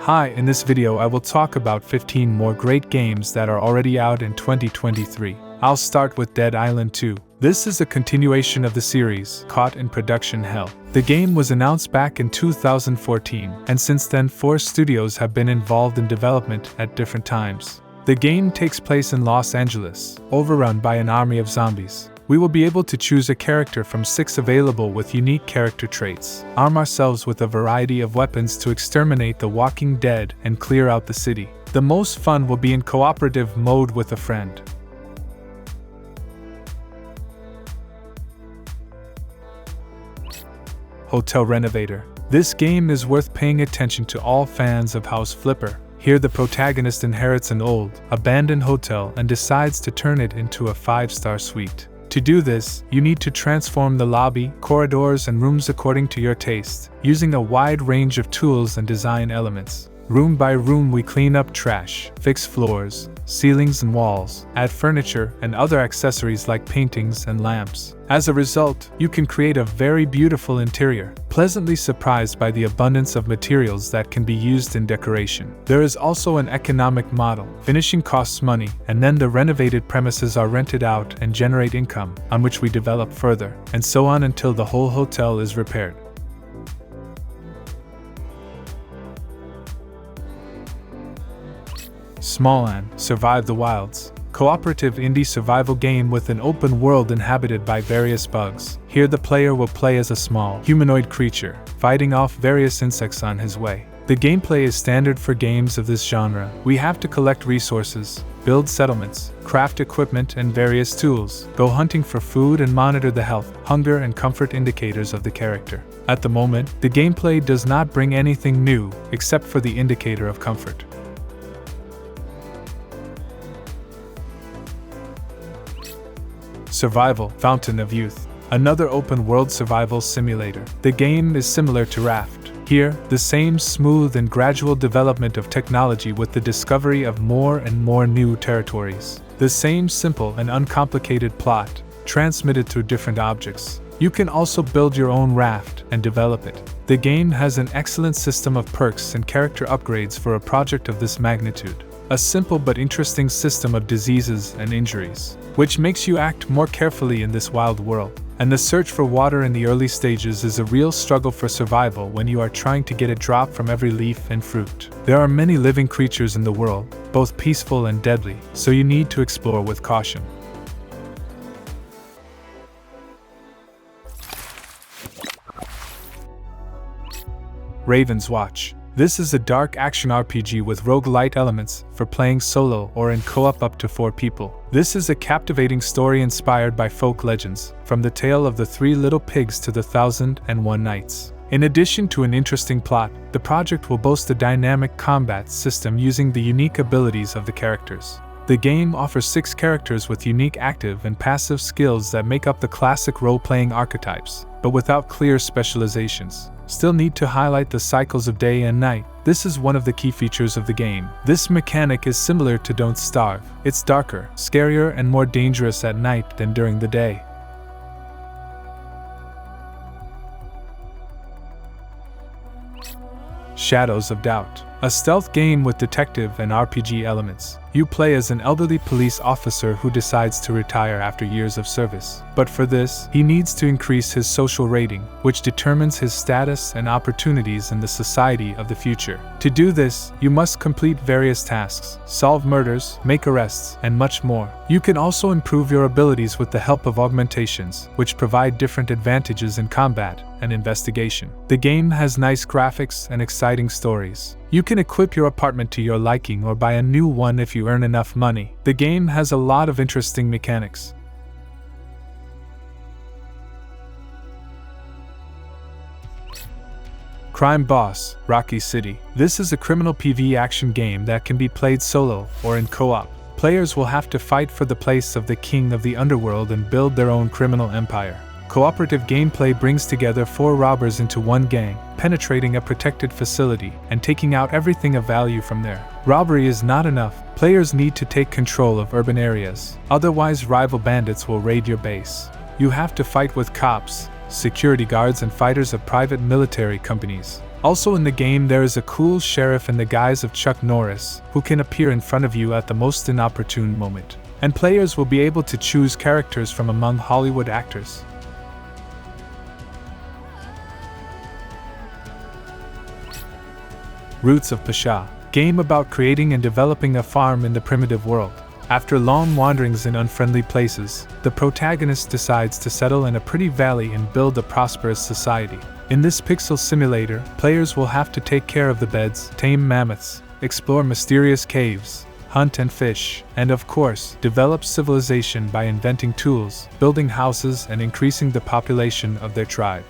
Hi, in this video I will talk about 15 more great games that are already out in 2023. I'll start with Dead Island 2. This is a continuation of the series, caught in production hell. The game was announced back in 2014, and since then 4 studios have been involved in development at different times. The game takes place in Los Angeles, overrun by an army of zombies. We will be able to choose a character from 6 available with unique character traits, arm ourselves with a variety of weapons to exterminate the walking dead and clear out the city. The most fun will be in cooperative mode with a friend. Hotel Renovator. This game is worth paying attention to all fans of House Flipper. Here the protagonist inherits an old, abandoned hotel and decides to turn it into a 5-star suite. To do this, you need to transform the lobby, corridors, and rooms according to your taste, using a wide range of tools and design elements. Room by room we clean up trash, fix floors, ceilings and walls, add furniture and other accessories like paintings and lamps. As a result, you can create a very beautiful interior, pleasantly surprised by the abundance of materials that can be used in decoration. There is also an economic model. Finishing costs money, and then the renovated premises are rented out and generate income, on which we develop further, and so on until the whole hotel is repaired. Smalland, Survive the Wilds. Cooperative indie survival game with an open world inhabited by various bugs. Here the player will play as a small, humanoid creature, fighting off various insects on his way. The gameplay is standard for games of this genre. We have to collect resources, build settlements, craft equipment and various tools, go hunting for food and monitor the health, hunger and comfort indicators of the character. At the moment, the gameplay does not bring anything new, except for the indicator of comfort. Survival, Fountain of Youth. Another open-world survival simulator. The game is similar to Raft. Here, the same smooth and gradual development of technology with the discovery of more and more new territories. The same simple and uncomplicated plot, transmitted through different objects. You can also build your own raft and develop it. The game has an excellent system of perks and character upgrades for a project of this magnitude. A simple but interesting system of diseases and injuries, which makes you act more carefully in this wild world. And the search for water in the early stages is a real struggle for survival when you are trying to get a drop from every leaf and fruit. There are many living creatures in the world, both peaceful and deadly, so you need to explore with caution. Ravenswatch. This is a dark action RPG with roguelite elements for playing solo or in co-op up to 4 people. This is a captivating story inspired by folk legends, from the tale of the 3 little pigs to the 1001 Nights. In addition to an interesting plot, the project will boast a dynamic combat system using the unique abilities of the characters. The game offers 6 characters with unique active and passive skills that make up the classic role-playing archetypes, but without clear specializations. Still need to highlight the cycles of day and night. This is one of the key features of the game. This mechanic is similar to Don't Starve. It's darker, scarier, and more dangerous at night than during the day. Shadows of Doubt. A stealth game with detective and RPG elements. You play as an elderly police officer who decides to retire after years of service. But for this, he needs to increase his social rating, which determines his status and opportunities in the society of the future. To do this, you must complete various tasks, solve murders, make arrests, and much more. You can also improve your abilities with the help of augmentations, which provide different advantages in combat and investigation. The game has nice graphics and exciting stories. You can equip your apartment to your liking or buy a new one if you earn enough money. The game has a lot of interesting mechanics. Crime Boss, Rockay City. This is a criminal PvE action game that can be played solo or in co-op. Players will have to fight for the place of the king of the underworld and build their own criminal empire. Cooperative gameplay brings together 4 robbers into one gang, penetrating a protected facility and taking out everything of value from there. Robbery is not enough. Players need to take control of urban areas. Otherwise, rival bandits will raid your base. You have to fight with cops, security guards, and fighters of private military companies. Also in the game there is a cool sheriff in the guise of Chuck Norris, who can appear in front of you at the most inopportune moment. And players will be able to choose characters from among Hollywood actors. Roots of Pacha, game about creating and developing a farm in the primitive world. After long wanderings in unfriendly places, the protagonist decides to settle in a pretty valley and build a prosperous society. In this pixel simulator, players will have to take care of the beds, tame mammoths, explore mysterious caves, hunt and fish, and of course, develop civilization by inventing tools, building houses, and increasing the population of their tribe.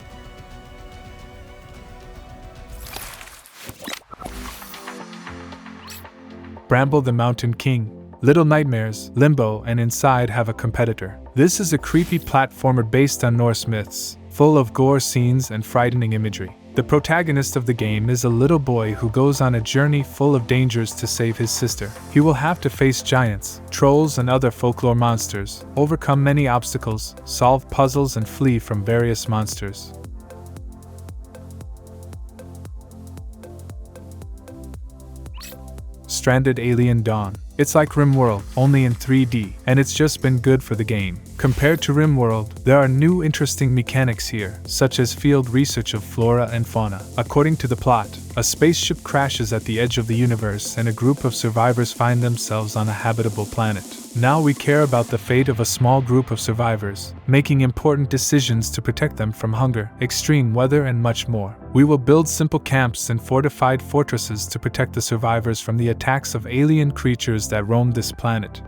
Bramble the Mountain King. Little Nightmares, Limbo, and Inside have a competitor. This is a creepy platformer based on Norse myths, full of gore scenes and frightening imagery. The protagonist of the game is a little boy who goes on a journey full of dangers to save his sister. He will have to face giants, trolls, and other folklore monsters, overcome many obstacles, solve puzzles, and flee from various monsters. Stranded Alien Dawn. It's like RimWorld, only in 3D, and it's just been good for the game. Compared to RimWorld, there are new interesting mechanics here, such as field research of flora and fauna. According to the plot, a spaceship crashes at the edge of the universe and a group of survivors find themselves on a habitable planet. Now we care about the fate of a small group of survivors, making important decisions to protect them from hunger, extreme weather, and much more. We will build simple camps and fortified fortresses to protect the survivors from the attacks of alien creatures that roam this planet.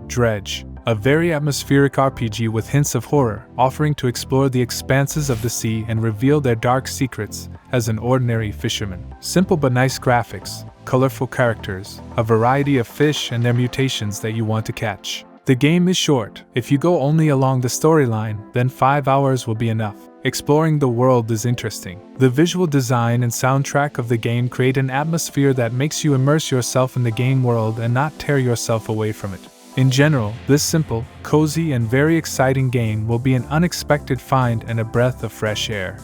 Dredge, a very atmospheric RPG with hints of horror, offering to explore the expanses of the sea and reveal their dark secrets as an ordinary fisherman. Simple but nice graphics, colorful characters, a variety of fish and their mutations that you want to catch. The game is short. If you go only along the storyline, then 5 hours will be enough. Exploring the world is interesting. The visual design and soundtrack of the game create an atmosphere that makes you immerse yourself in the game world and not tear yourself away from it. In general, this simple, cozy, and very exciting game will be an unexpected find and a breath of fresh air.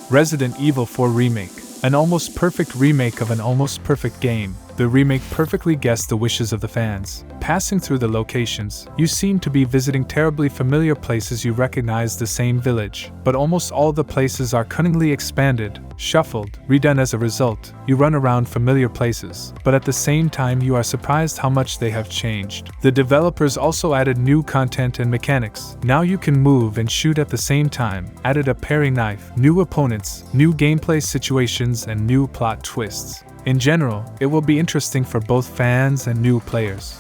Resident Evil 4 Remake. An almost perfect remake of an almost perfect game. The remake perfectly guessed the wishes of the fans. Passing through the locations, you seem to be visiting terribly familiar places. You recognize the same village, but almost all the places are cunningly expanded, shuffled, redone. As a result, you run around familiar places, but at the same time you are surprised how much they have changed. The developers also added new content and mechanics. Now you can move and shoot at the same time, added a parry knife, new opponents, new gameplay situations, and new plot twists. In general, it will be interesting for both fans and new players.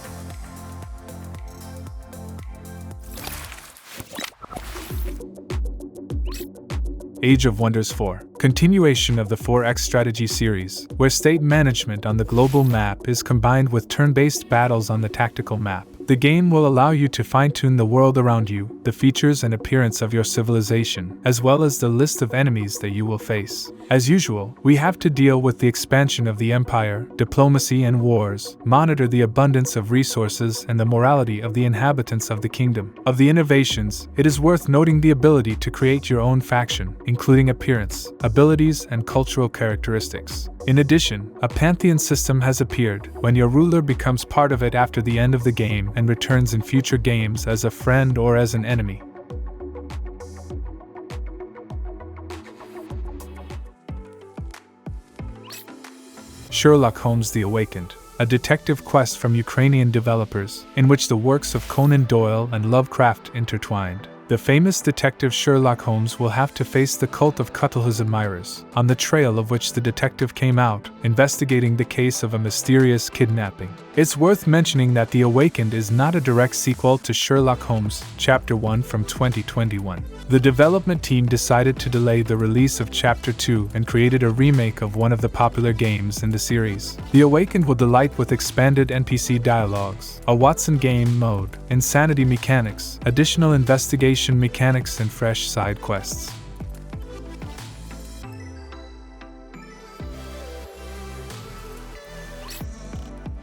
Age of Wonders 4. Continuation of the 4X strategy series, where state management on the global map is combined with turn-based battles on the tactical map. The game will allow you to fine-tune the world around you, the features and appearance of your civilization, as well as the list of enemies that you will face. As usual, we have to deal with the expansion of the empire, diplomacy and wars, monitor the abundance of resources and the morality of the inhabitants of the kingdom. Of the innovations, it is worth noting the ability to create your own faction, including appearance, abilities, and cultural characteristics. In addition, a pantheon system has appeared, when your ruler becomes part of it after the end of the game and returns in future games as a friend or as an enemy. Sherlock Holmes the Awakened, a detective quest from Ukrainian developers, in which the works of Conan Doyle and Lovecraft intertwined. The famous detective Sherlock Holmes will have to face the cult of Cthulhu's admirers, on the trail of which the detective came out, investigating the case of a mysterious kidnapping. It's worth mentioning that The Awakened is not a direct sequel to Sherlock Holmes, Chapter 1 from 2021. The development team decided to delay the release of Chapter 2 and created a remake of one of the popular games in the series. The Awakened will delight with expanded NPC dialogues, a Watson game mode, insanity mechanics, additional investigation mechanics, and fresh side quests.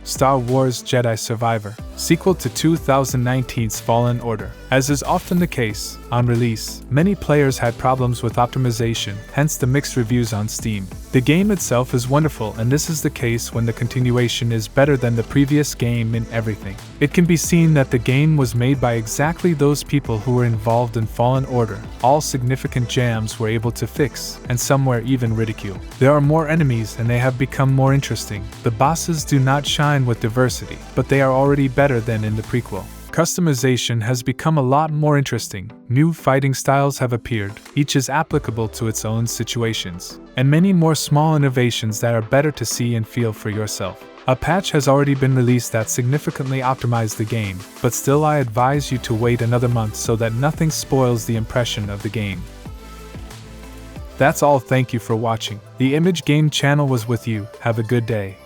Star Wars Jedi Survivor, sequel to 2019's Fallen Order. As is often the case, on release, many players had problems with optimization, hence the mixed reviews on Steam. The game itself is wonderful, and this is the case when the continuation is better than the previous game in everything. It can be seen that the game was made by exactly those people who were involved in Fallen Order. All significant jams were able to fix, and some were even ridiculed. There are more enemies and they have become more interesting. The bosses do not shine with diversity, but they are already better than in the prequel. Customization has become a lot more interesting. New fighting styles have appeared, each is applicable to its own situations, and many more small innovations that are better to see and feel for yourself. A patch has already been released that significantly optimized the game, but still I advise you to wait another month so that nothing spoils the impression of the game. That's all, thank you for watching. The Image Game channel was with you, have a good day.